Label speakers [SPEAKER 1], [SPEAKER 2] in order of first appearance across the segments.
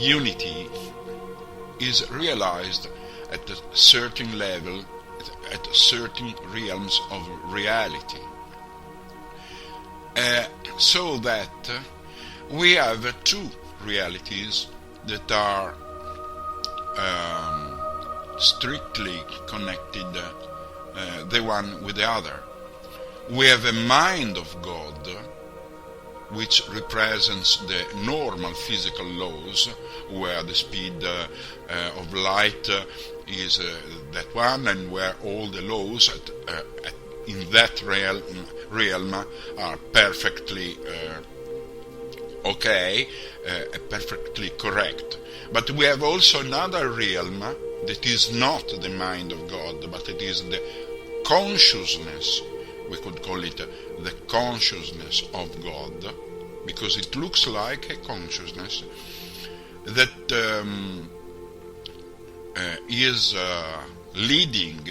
[SPEAKER 1] unity is realized at a certain level, at certain realms of reality. So that we have two realities that are strictly connected, the one with the other. We have a mind of God, which represents the normal physical laws, where the speed of light is that one, and where all the laws in that realm are perfectly okay, perfectly correct. But we have also another realm that is not the mind of God, but it is the consciousness. We could call it the consciousness of God, because it looks like a consciousness that is leading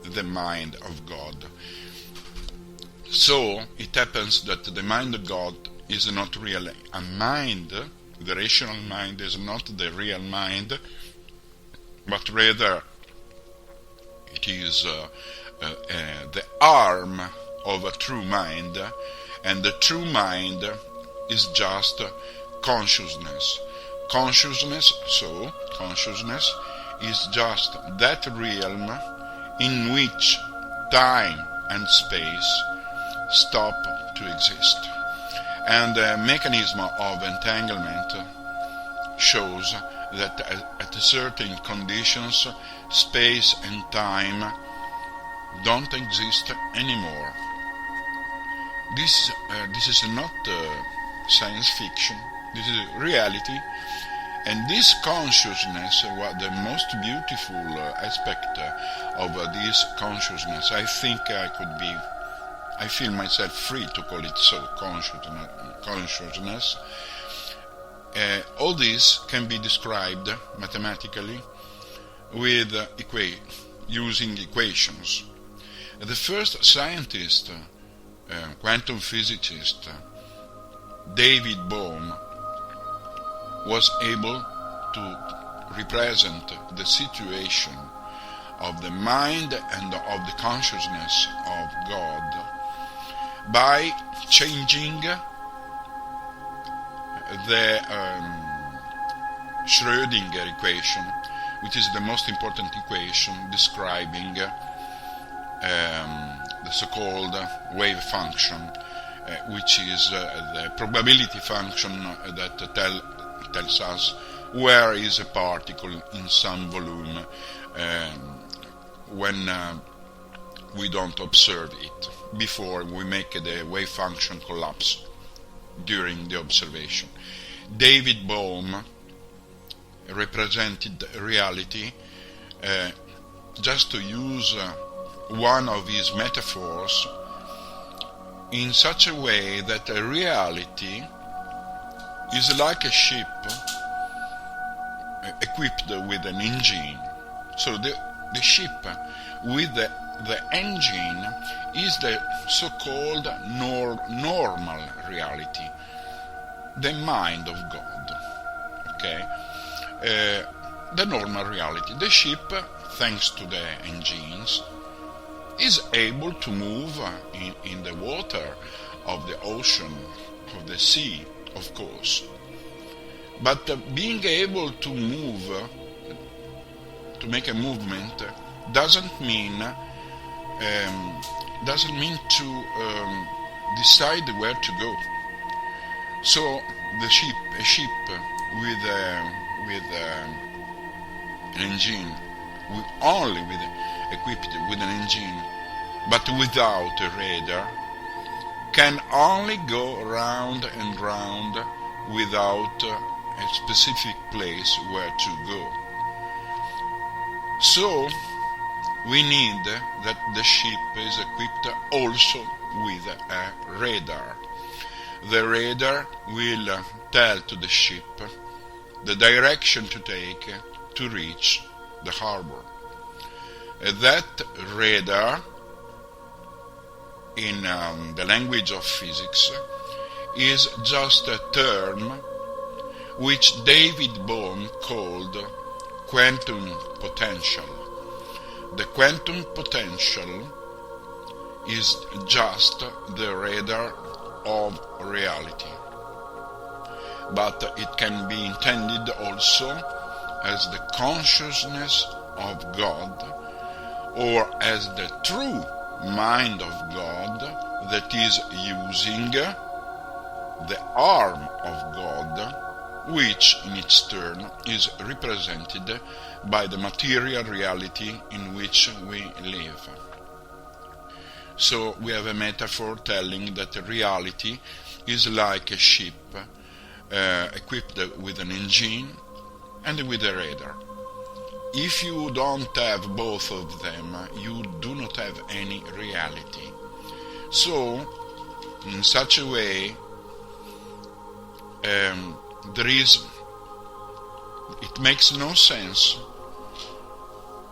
[SPEAKER 1] the mind of God. So it happens that the mind of God is not really a mind. The rational mind is not the real mind, but rather it is the arm of a true mind, and the true mind is just consciousness. Consciousness is just that realm in which time and space stop to exist. And the mechanism of entanglement shows that at certain conditions, space and time don't exist anymore. This is not science fiction. This is reality. And this consciousness, the most beautiful aspect of this consciousness, I think I feel myself free to call it so, consciousness. All this can be described mathematically with using equations. The first scientist, quantum physicist, David Bohm, was able to represent the situation of the mind and of the consciousness of God by changing the Schrödinger equation, which is the most important equation describing the so-called wave function, which is the probability function that tells us where is a particle in some volume when we don't observe it, before we make the wave function collapse during the observation. David Bohm represented reality, just to use one of his metaphors, in such a way that a reality is like a ship equipped with an engine. So the ship with the engine is the so-called normal reality, the mind of God. Okay, the normal reality. The ship, thanks to the engines, is able to move in the water of the ocean, of the sea, of course. But being able to move, to make a movement, doesn't mean to decide where to go. So a ship with an engine, equipped with an engine, but without a radar, can only go round and round without a specific place where to go. So we need that the ship is equipped also with a radar. The radar will tell to the ship the direction to take to reach the harbor. That radar, in the language of physics, is just a term which David Bohm called quantum potential. The quantum potential is just the radar of reality, but it can be intended also as the consciousness of God, or as the true mind of God that is using the arm of God, which in its turn is represented by the material reality in which we live. So we have a metaphor telling that reality is like a ship equipped with an engine and with a radar. If you don't have both of them, you do not have any reality. So, in such a way, it makes no sense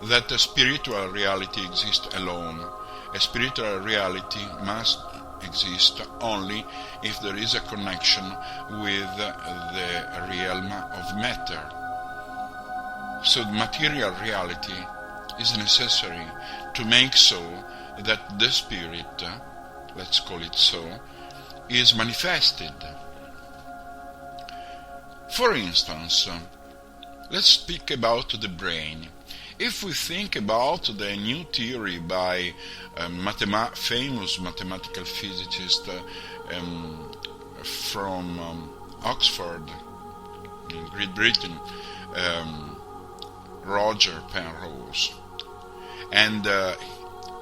[SPEAKER 1] that a spiritual reality exists alone. A spiritual reality must exist only if there is a connection with the realm of matter. So material reality is necessary to make so that the spirit, let's call it so, is manifested. For instance, let's speak about the brain. If we think about the new theory by famous mathematical physicist from Oxford, in Great Britain, Roger Penrose, and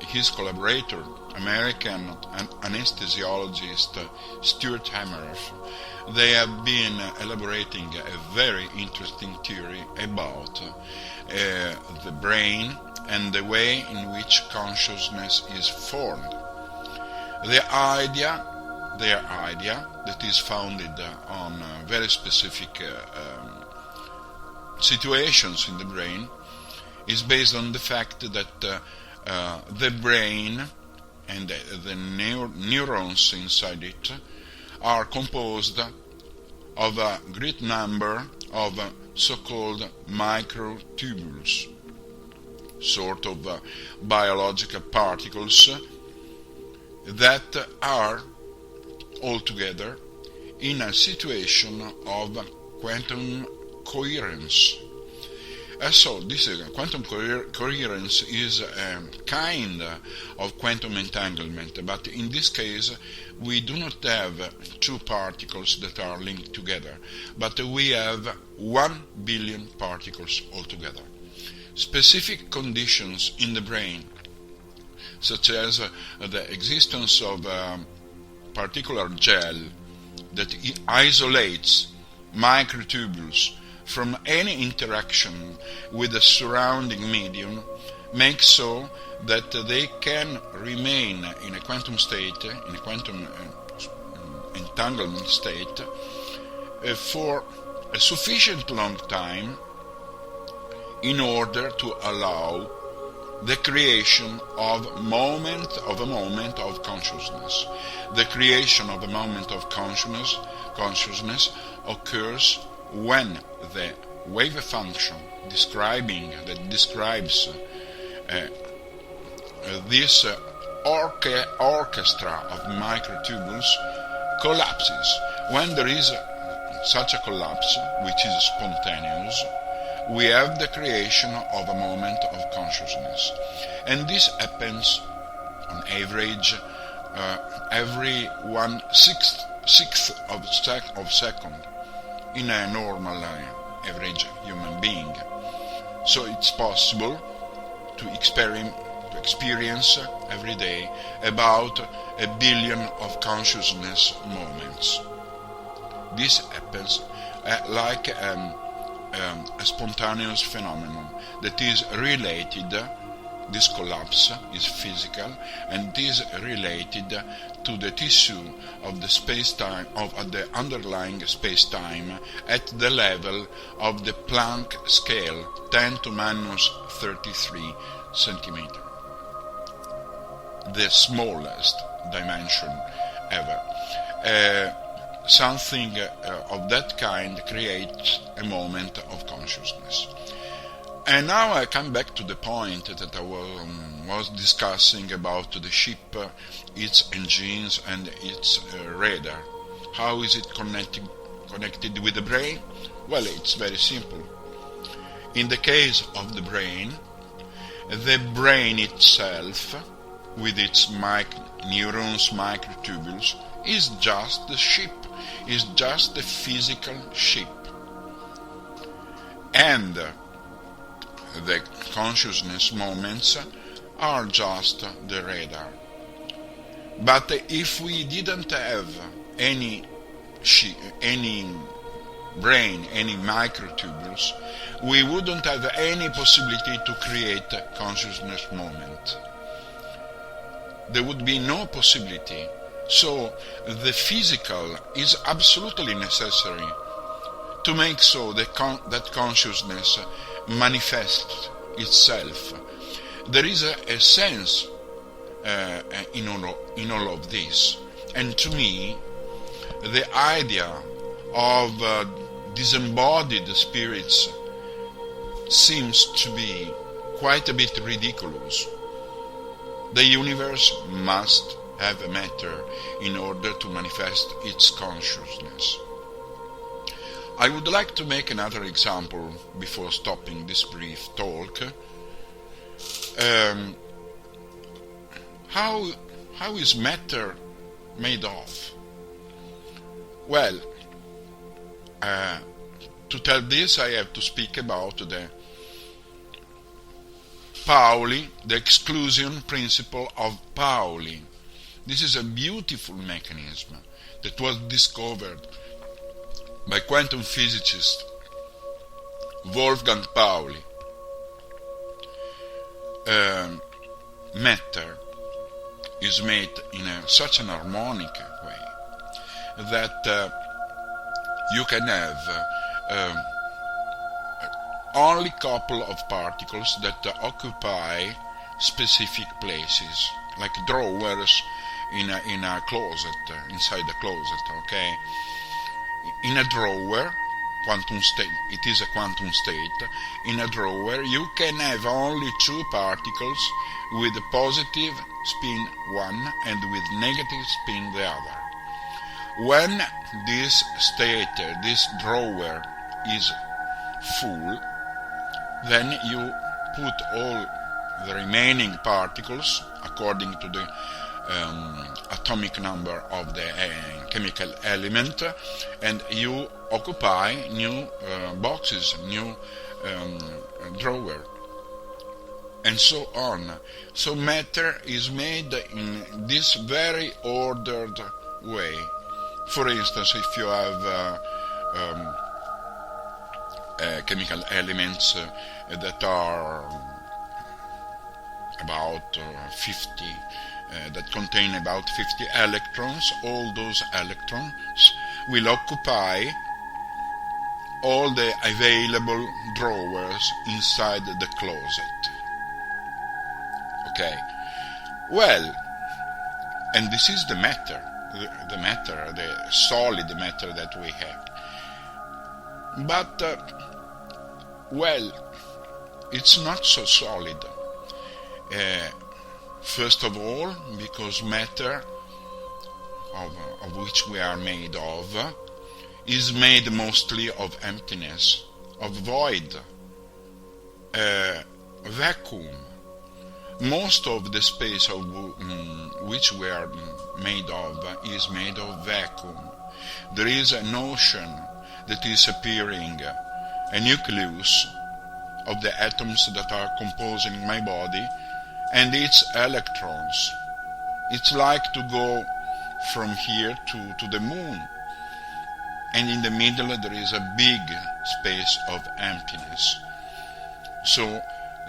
[SPEAKER 1] his collaborator, American anesthesiologist Stuart Hameroff, they have been elaborating a very interesting theory about the brain and the way in which consciousness is formed. Their idea that is founded on very specific situations in the brain is based on the fact that the brain and the neurons inside it are composed of a great number of so-called microtubules, sort of biological particles that are all together in a situation of quantum coherence. So this quantum coherence is a kind of quantum entanglement, but in this case we do not have two particles that are linked together, but we have 1 billion particles altogether. Specific conditions in the brain, such as the existence of a particular gel that isolates microtubules from any interaction with the surrounding medium, makes so that they can remain in a quantum state, in a quantum entanglement state, for a sufficient long time in order to allow the creation of a moment of consciousness. The creation of a moment of consciousness occurs when the wave function that describes this orchestra of microtubules collapses. When there is such a collapse, which is spontaneous, we have the creation of a moment of consciousness. And this happens on average every 1/6 of second in a normal average human being. So it's possible to experience every day about 1 billion of consciousness moments. This happens like a spontaneous phenomenon that is related. This collapse is physical and is related to the tissue of the space-time, of the underlying space-time at the level of the Planck scale, 10 to minus 33 centimeter, the smallest dimension ever. something of that kind creates a moment of consciousness. And now I come back to the point that I was discussing about the ship, its engines and its radar. How is it connected with the brain? Well, it's very simple. In the case of the brain itself, with its neurons, microtubules, is just the ship, is just the physical ship. And the consciousness moments are just the radar. But if we didn't have any brain, any microtubules, we wouldn't have any possibility to create a consciousness moment. There would be no possibility. So the physical is absolutely necessary to make so that consciousness manifests itself. There is a sense in all of this. And to me, the idea of disembodied spirits seems to be quite a bit ridiculous. The universe must have a matter in order to manifest its consciousness. I would like to make another example before stopping this brief talk. How is matter made of? Well, to tell this I have to speak about the Pauli, the exclusion principle of Pauli. This is a beautiful mechanism that was discovered by quantum physicist Wolfgang Pauli. Matter is made in such an harmonic way that you can have only couple of particles that occupy specific places, like drawers in a closet, inside the closet, okay? In a drawer, quantum state, it is a quantum state, in a drawer you can have only two particles with positive spin one and with negative spin the other. When this state, this drawer is full, then you put all the remaining particles according to the atomic number of the chemical element, and you occupy new boxes, new drawer, and so on. So matter is made in this very ordered way. For instance, if you have chemical elements that are about 50, that contain about 50 electrons, all those electrons will occupy all the available drawers inside the closet. Okay. Well, and this is the matter, the solid matter that we have. But, well, it's not so solid. First of all, because matter, of which we are made of, is made mostly of emptiness, of void, vacuum. Most of the space of which we are made of is made of vacuum. There is an ocean that is appearing, a nucleus of the atoms that are composing my body, and its electrons. It's like to go from here to the moon, and in the middle there is a big space of emptiness. So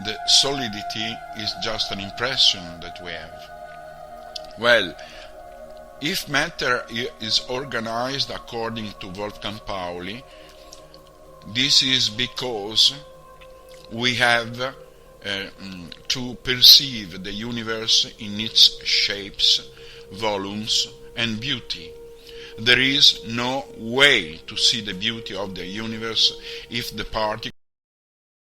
[SPEAKER 1] the solidity is just an impression that we have. Well, if matter is organized according to Wolfgang Pauli, this is because we have to perceive the universe in its shapes, volumes, and beauty. There is no way to see the beauty of the universe if the particles